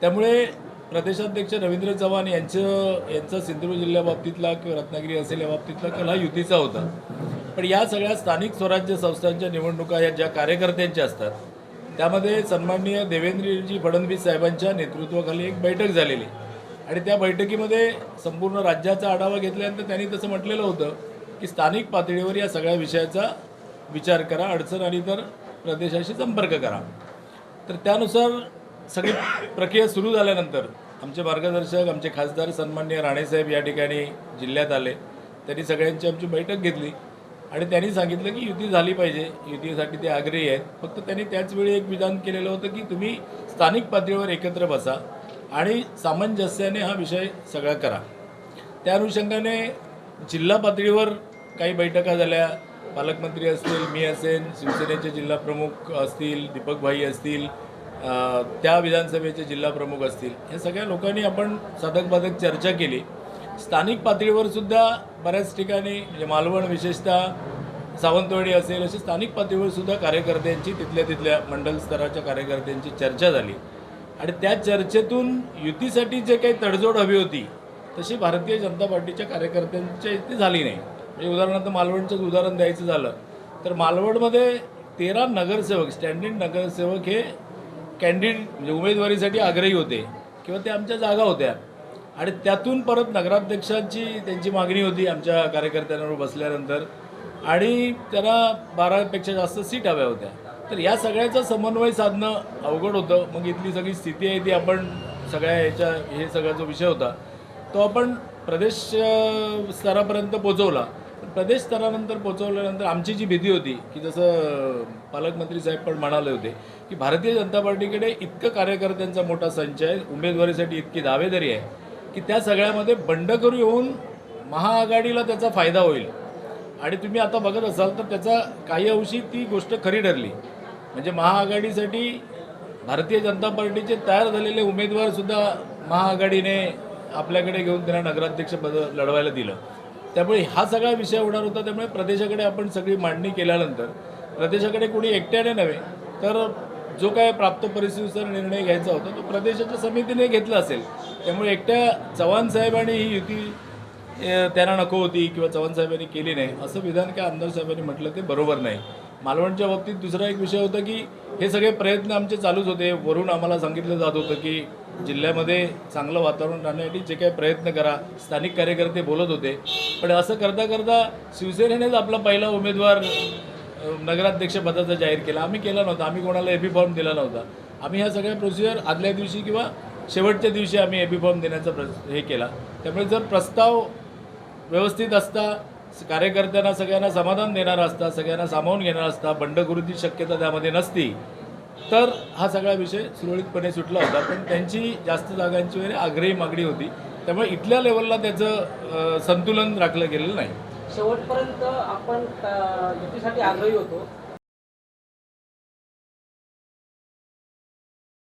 त्यामुळे प्रदेशाध्यक्ष रवींद्र चव्हाण यांचा सिंधुदुर्ग जिल्ह्याबाबतीतला किंवा रत्नागिरी असेल या बाबतीतला कल हा युतीचा होता. पण या सगळ्या स्थानिक स्वराज्य संस्थांच्या निवडणुका या ज्या कार्यकर्त्यांच्या असतात त्यामध्ये सन्माननीय देवेंद्रजी फडणवीस साहेबांच्या नेतृत्वाखाली एक बैठक झालेली आणि त्या बैठकीमध्ये संपूर्ण राज्याचा आढावा घेतल्यानंतर त्यांनी तसं म्हटलेलं होतं की स्थानिक पातळीवर या सगळ्या विषयाचा विचार करा, अडचण आली तर प्रदेशाशी संपर्क करा. तर त्यानुसार सगळी प्रक्रिया सुरू झाल्यानंतर आमचे मार्गदर्शक आमचे खासदार सन्माननीय राणेसाहेब या ठिकाणी जिल्ह्यात आले. त्यांनी सगळ्यांची आमची बैठक घेतली आणि त्यांनी सांगितलं की युती झाली पाहिजे, युतीसाठी ते आग्रही आहेत. फक्त त्यांनी त्याचवेळी एक विधान केलेलं होतं की तुम्ही स्थानिक पातळीवर एकत्र बसा आणि सामंजस्याने हा विषय सगळा करा. त्या अनुषंगाने जिल्हा पातळीवर काही बैठका झाल्या. पालकमंत्री असतील, मी असेन, शिवसेनेचे जिल्हाप्रमुख असतील, दीपकभाई असतील, त्या विधानसभेचे जिल्हाप्रमुख असतील, या सगळ्या लोकांनी आपण साधक चर्चा केली. स्थानिक पातळीवर सुद्धा बऱ्याच ठिकाणी म्हणजे मालवण विशेषतः सावंतवाडी असेल अशी स्थानिक पातळीवर सुद्धा कार्यकर्त्यांची तिथल्या मंडल स्तराच्या कार्यकर्त्यांची चर्चा झाली आणि त्या चर्चेतून युतीसाठी जे काही तडजोड हवी होती तशी भारतीय जनता पार्टीच्या कार्यकर्त्यांच्या इथे झाली नाही. म्हणजे उदाहरणार्थ मालवणचंच उदाहरण द्यायचं झालं तर मालवणमध्ये 13 नगरसेवक स्टँडिंग नगरसेवक हे कॅन्डिडेट म्हणजे उमेदवारीसाठी आग्रही होते किंवा ते आमच्या जागा होत्या आणि त्यातून परत नगराध्यक्षांची त्यांची मागणी होती आमच्या कार्यकर्त्यांवर बसल्यानंतर आणि त्यांना 12पेक्षा जास्त सीट हव्या होत्या. तर या सगळ्याचं समन्वय साधणं अवघड होतं. मग इथली सगळी स्थिती आहे ती आपण हे सगळा जो विषय होता तो आपण प्रदेश स्तरापर्यंत पोचवला. प्रदेश स्तरानंतर पोचवल्यानंतर आमची जी भीती होती की जसं पालकमंत्री साहेब पण म्हणाले होते की भारतीय जनता पार्टीकडे इतकं कार्यकर्त्यांचा मोठा संच आहे, उमेदवारीसाठी इतकी दावेदारी आहे की त्या सगळ्यामध्ये बंडखोरी येऊन महाआघाडीला त्याचा फायदा होईल. आणि तुम्ही आता बघत असाल तर त्याचा काही अंशी ती गोष्ट खरी ठरली. म्हणजे महाआघाडीसाठी भारतीय जनता पार्टीचे तयार झालेले उमेदवारसुद्धा महाआघाडीने आपल्याकडे घेऊन त्यांना नगराध्यक्षपद लढवायला दिलं. त्यामुळे हा सगळा विषय होणार होता. त्यामुळे प्रदेशाकडे आपण सगळी मांडणी केल्यानंतर प्रदेशाकडे कोणी एकट्याने नव्हे तर जो काय प्राप्त परिस्थितीनुसार निर्णय घ्यायचा होता तो प्रदेशाच्या समितीने घेतला असेल. त्यामुळे एकट्या चव्हाण साहेबांनी ही युती त्यांना नको होती किंवा चव्हाण साहेबांनी केली नाही असं विधान काय आमदार साहेबांनी म्हटलं ते बरोबर नाही. मालवणच्या बाबतीत दुसरा एक विषय होता की हे सगळे प्रयत्न आमचे चालूच होते. वरून आम्हाला सांगितलं जात होतं की जिल्ह्यामध्ये चांगलं वातावरण राहण्यासाठी जे काही प्रयत्न करा. स्थानिक कार्यकर्ते बोलत होते. पण असं करता करता शिवसेनेनेच आपला पहिला उमेदवार नगराध्यक्षपदाचा जाहीर केला. आम्ही केला नव्हता. आम्ही कोणाला एबी फॉर्म दिला नव्हता. आम्ही ह्या सगळ्या प्रोसिजर आदल्या दिवशी किंवा शेवटच्या दिवशी आम्ही एबी फॉर्म देण्याचा हे केला. त्यामुळे जर प्रस्ताव व्यवस्थित असता, कार्यकर्त्यांना सगळ्यांना समाधान देणारा असता, सगळ्यांना सामावून घेणारा असता, बंडखोरीची शक्यता त्यामध्ये नसती तर हा सगळा विषय सुरळीतपणे सुटला होता. पण त्यांची जास्त जागांची वगैरे आग्रही मागणी होती. त्यामुळे इथल्या लेवलला त्याचं संतुलन राखलं गेलेलं नाही. शेवटपर्यंत आपण युतीसाठी आग्रही होतो